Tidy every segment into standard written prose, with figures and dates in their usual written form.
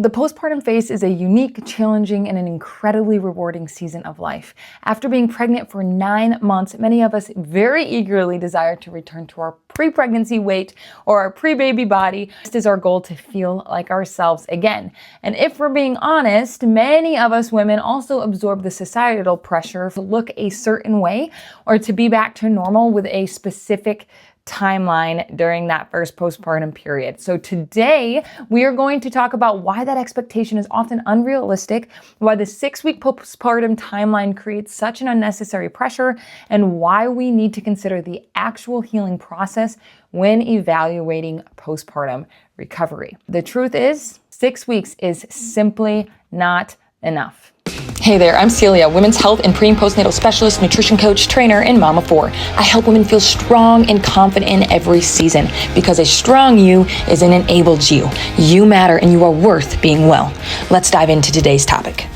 The postpartum phase is a unique, challenging, and an incredibly rewarding season of life. After being pregnant for 9 months, many of us very eagerly desire to return to our pre-pregnancy weight or our pre-baby body. This is our goal, to feel like ourselves again. And if we're being honest, many of us women also absorb the societal pressure to look a certain way or to be back to normal with a specific timeline during that first postpartum period. So today we are going to talk about why that expectation is often unrealistic, why the 6-week postpartum timeline creates such an unnecessary pressure, and why we need to consider the actual healing process when evaluating postpartum recovery. The truth is, 6 weeks is simply not enough. Hey there, I'm Celia, women's health and pre- and postnatal specialist, nutrition coach, trainer, and mom of 4. I help women feel strong and confident in every season, because a strong you is an enabled you. You matter and you are worth being well. Let's dive into today's topic.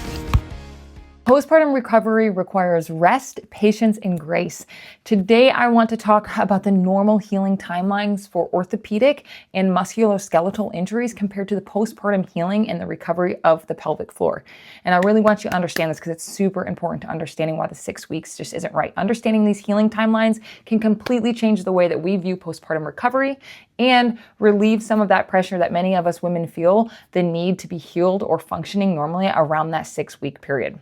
Postpartum recovery requires rest, patience, and grace. Today, I want to talk about the normal healing timelines for orthopedic and musculoskeletal injuries compared to the postpartum healing and the recovery of the pelvic floor. And I really want you to understand this because it's super important to understanding why the 6 weeks just isn't right. Understanding these healing timelines can completely change the way that we view postpartum recovery and relieve some of that pressure that many of us women feel the need to be healed or functioning normally around that 6-week period.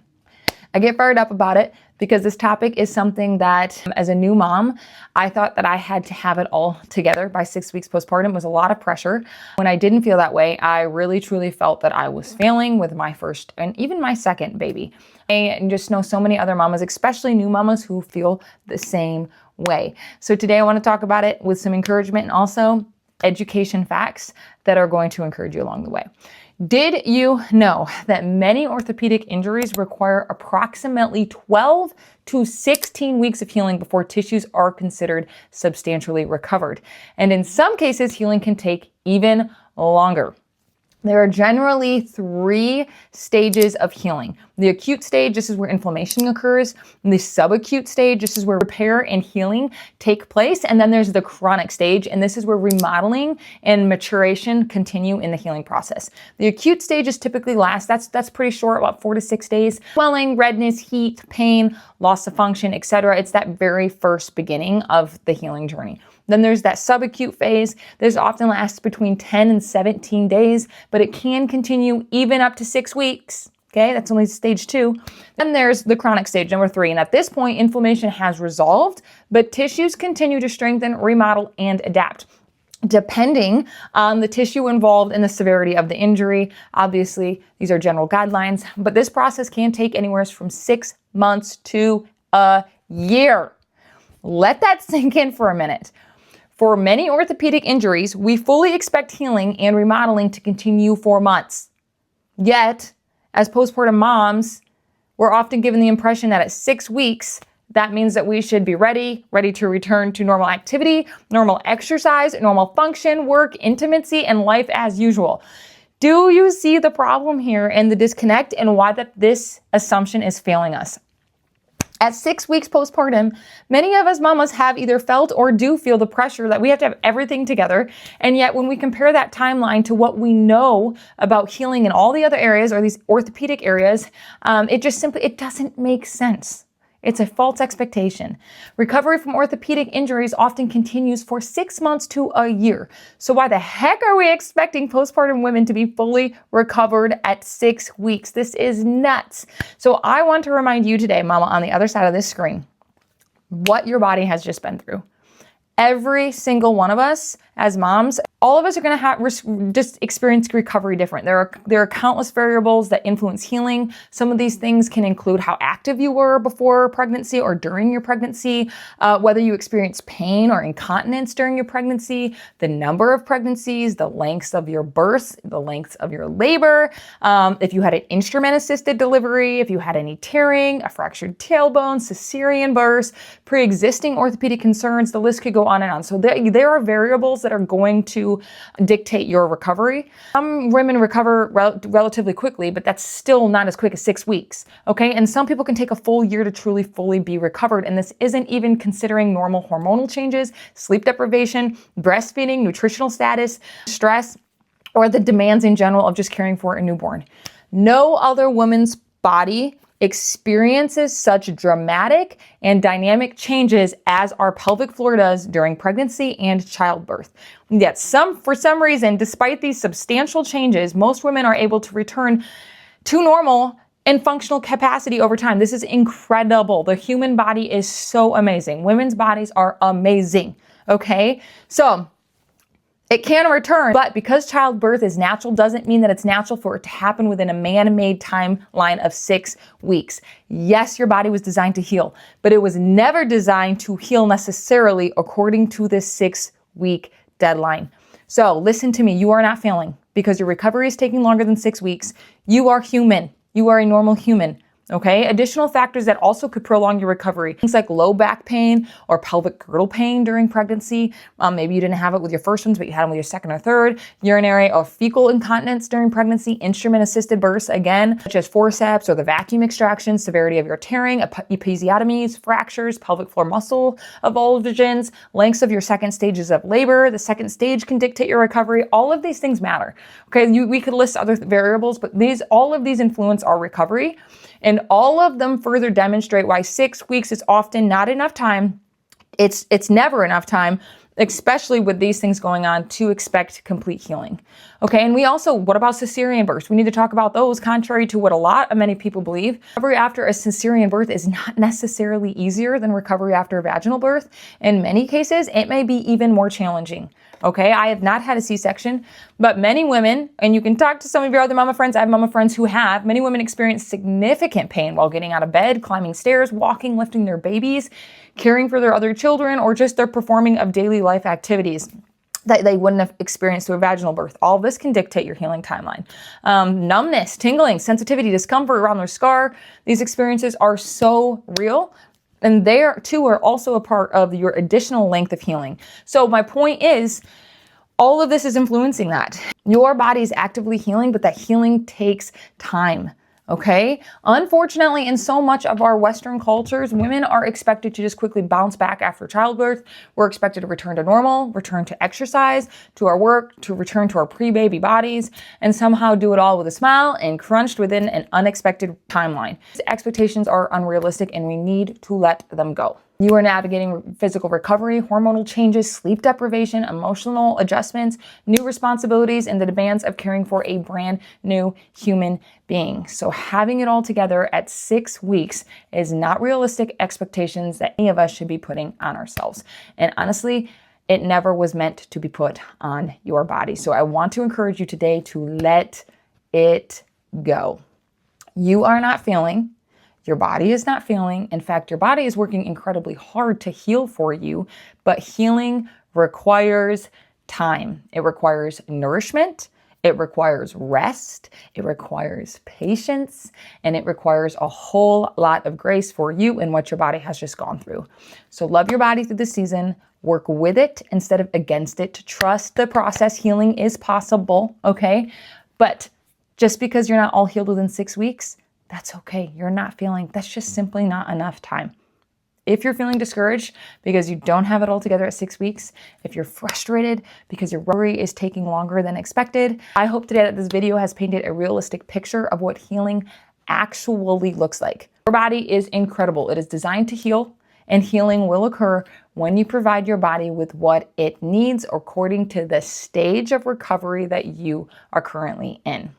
I get fired up about it because this topic is something that, as a new mom, I thought that I had to have it all together by 6 weeks postpartum. It was a lot of pressure. When I didn't feel that way, I really truly felt that I was failing with my first and even my second baby. I just know so many other mamas, especially new mamas, who feel the same way. So today I want to talk about it with some encouragement and also education facts that are going to encourage you along the way. Did you know that many orthopedic injuries require approximately 12 to 16 weeks of healing before tissues are considered substantially recovered? And in some cases, healing can take even longer. There are generally 3 stages of healing. The acute stage, this is where inflammation occurs. The subacute stage, this is where repair and healing take place. And then there's the chronic stage, and this is where remodeling and maturation continue in the healing process. The acute stages typically last, that's pretty short, about 4 to 6 days. Swelling, redness, heat, pain, loss of function, etc. It's that very first beginning of the healing journey. Then there's that subacute phase. This often lasts between 10 and 17 days, but it can continue even up to 6 weeks. Okay, that's only stage 2. Then there's the chronic stage, number 3. And at this point, inflammation has resolved, but tissues continue to strengthen, remodel, and adapt, depending on the tissue involved and the severity of the injury. Obviously, these are general guidelines, but this process can take anywhere from 6 months to a year. Let that sink in for a minute. For many orthopedic injuries, we fully expect healing and remodeling to continue for months. Yet, as postpartum moms, we're often given the impression that at 6 weeks, that means that we should be ready to return to normal activity, normal exercise, normal function, work, intimacy, and life as usual. Do you see the problem here and the disconnect and why that this assumption is failing us? At 6 weeks postpartum, many of us mamas have either felt or do feel the pressure that we have to have everything together. And yet when we compare that timeline to what we know about healing in all the other areas or these orthopedic areas, it doesn't make sense. It's a false expectation. Recovery from orthopedic injuries often continues for 6 months to a year. So why the heck are we expecting postpartum women to be fully recovered at 6 weeks? This is nuts. So I want to remind you today, mama, on the other side of this screen, what your body has just been through. Every single one of us as moms, all of us are going to just experience recovery different. There are countless variables that influence healing. Some of these things can include how active you were before pregnancy or during your pregnancy, whether you experienced pain or incontinence during your pregnancy, the number of pregnancies, the lengths of your births, the lengths of your labor, if you had an instrument-assisted delivery, if you had any tearing, a fractured tailbone, cesarean births, pre-existing orthopedic concerns, the list could go on and on. So there are variables that are going to dictate your recovery. Some women recover relatively quickly, but that's still not as quick as 6 weeks, okay? And some people can take a full year to truly fully be recovered, and this isn't even considering normal hormonal changes, sleep deprivation, breastfeeding, nutritional status, stress, or the demands in general of just caring for a newborn. No other woman's body experiences such dramatic and dynamic changes as our pelvic floor does during pregnancy and childbirth. Yet for some reason, despite these substantial changes, most women are able to return to normal and functional capacity over time. This is incredible. The human body is so amazing. Women's bodies are amazing. Okay? So it can return, but because childbirth is natural doesn't mean that it's natural for it to happen within a man-made timeline of 6 weeks. Yes, your body was designed to heal, but it was never designed to heal necessarily according to this 6-week deadline. So listen to me, you are not failing because your recovery is taking longer than 6 weeks. You are human. You are a normal human. Okay, additional factors that also could prolong your recovery, things like low back pain or pelvic girdle pain during pregnancy. Maybe you didn't have it with your first ones, but you had them with your second or third. Urinary or fecal incontinence during pregnancy, instrument-assisted births, again, such as forceps or the vacuum extraction, severity of your tearing, episiotomies, fractures, pelvic floor muscle avulsions, lengths of your second stages of labor. The second stage can dictate your recovery. All of these things matter. Okay, we could list other variables, but all of these influence our recovery. And all of them further demonstrate why 6 weeks is often not enough time. It's never enough time, especially with these things going on, to expect complete healing. Okay, and what about cesarean births? We need to talk about those, contrary to what many people believe. Recovery after a cesarean birth is not necessarily easier than recovery after a vaginal birth. In many cases, it may be even more challenging. Okay, I have not had a C-section, but many women, and you can talk to some of your other mama friends, I have mama friends who have, many women experience significant pain while getting out of bed, climbing stairs, walking, lifting their babies, caring for their other children, or just their performing of daily life activities that they wouldn't have experienced through a vaginal birth. All this can dictate your healing timeline. Numbness, tingling, sensitivity, discomfort around their scar. These experiences are so real. And they too are also a part of your additional length of healing. So my point is, all of this is influencing that. Your body is actively healing, but that healing takes time. Okay? Unfortunately, in so much of our Western cultures, women are expected to just quickly bounce back after childbirth. We're expected to return to normal, return to exercise, to our work, to return to our pre-baby bodies, and somehow do it all with a smile and crunched within an unexpected timeline. These expectations are unrealistic and we need to let them go. You are navigating physical recovery, hormonal changes, sleep deprivation, emotional adjustments, new responsibilities, and the demands of caring for a brand new human being. So having it all together at 6 weeks is not realistic expectations that any of us should be putting on ourselves. And honestly, it never was meant to be put on your body. So I want to encourage you today to let it go. You are not failing. Your body is not failing. In fact, your body is working incredibly hard to heal for you, but healing requires time. It requires nourishment. It requires rest. It requires patience, and it requires a whole lot of grace for you and what your body has just gone through. So love your body through this season. Work with it instead of against it. Trust the process. Healing is possible, okay? But just because you're not all healed within 6 weeks, that's okay. You're not feeling, that's just simply not enough time. If you're feeling discouraged because you don't have it all together at 6 weeks, if you're frustrated because your recovery is taking longer than expected, I hope today that this video has painted a realistic picture of what healing actually looks like. Your body is incredible. It is designed to heal, and healing will occur when you provide your body with what it needs according to the stage of recovery that you are currently in.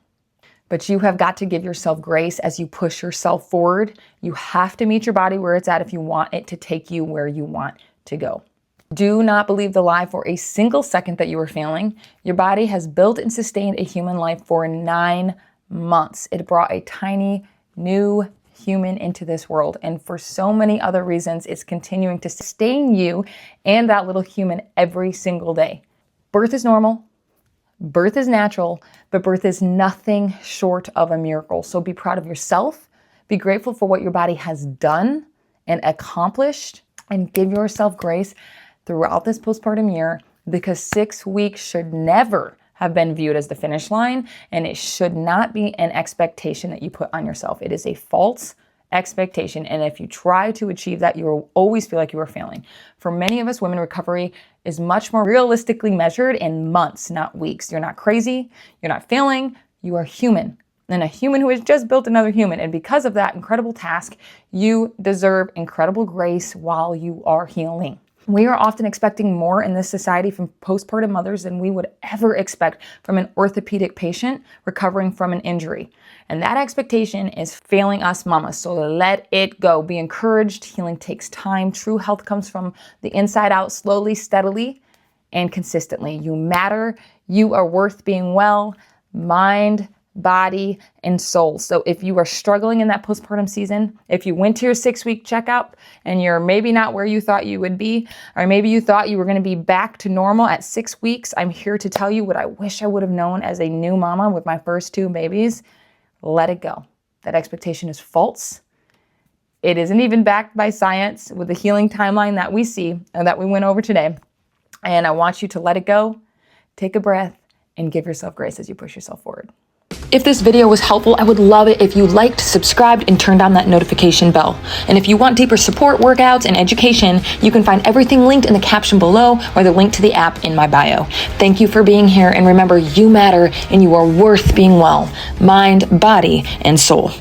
But you have got to give yourself grace as you push yourself forward. You have to meet your body where it's at if you want it to take you where you want to go. Do not believe the lie for a single second that you are failing. Your body has built and sustained a human life for 9 months. It brought a tiny new human into this world. And for so many other reasons, it's continuing to sustain you and that little human every single day. Birth is normal. Birth is natural, but birth is nothing short of a miracle. So be proud of yourself, be grateful for what your body has done and accomplished, and give yourself grace throughout this postpartum year, because 6 weeks should never have been viewed as the finish line, and it should not be an expectation that you put on yourself. It is a false expectation, and if you try to achieve that, you will always feel like you are failing. For many of us women, recovery is much more realistically measured in months, not weeks. You're not crazy. You're not failing. You are human. And a human who has just built another human. And because of that incredible task, you deserve incredible grace while you are healing. We are often expecting more in this society from postpartum mothers than we would ever expect from an orthopedic patient recovering from an injury. And that expectation is failing us mamas. So let it go. Be encouraged. Healing takes time. True health comes from the inside out, slowly, steadily, and consistently. You matter. You are worth being well. Mind, body, and soul. So if you are struggling in that postpartum season, if you went to your 6-week checkup and you're maybe not where you thought you would be, or maybe you thought you were going to be back to normal at 6 weeks, I'm here to tell you what I wish I would have known as a new mama with my first 2 babies. Let it go. That expectation is false. It isn't even backed by science with the healing timeline that we see and that we went over today. And I want you to let it go, take a breath, and give yourself grace as you push yourself forward. If this video was helpful, I would love it if you liked, subscribed, and turned on that notification bell. And if you want deeper support, workouts, and education, you can find everything linked in the caption below or the link to the app in my bio. Thank you for being here, and remember, you matter and you are worth being well, mind, body, and soul.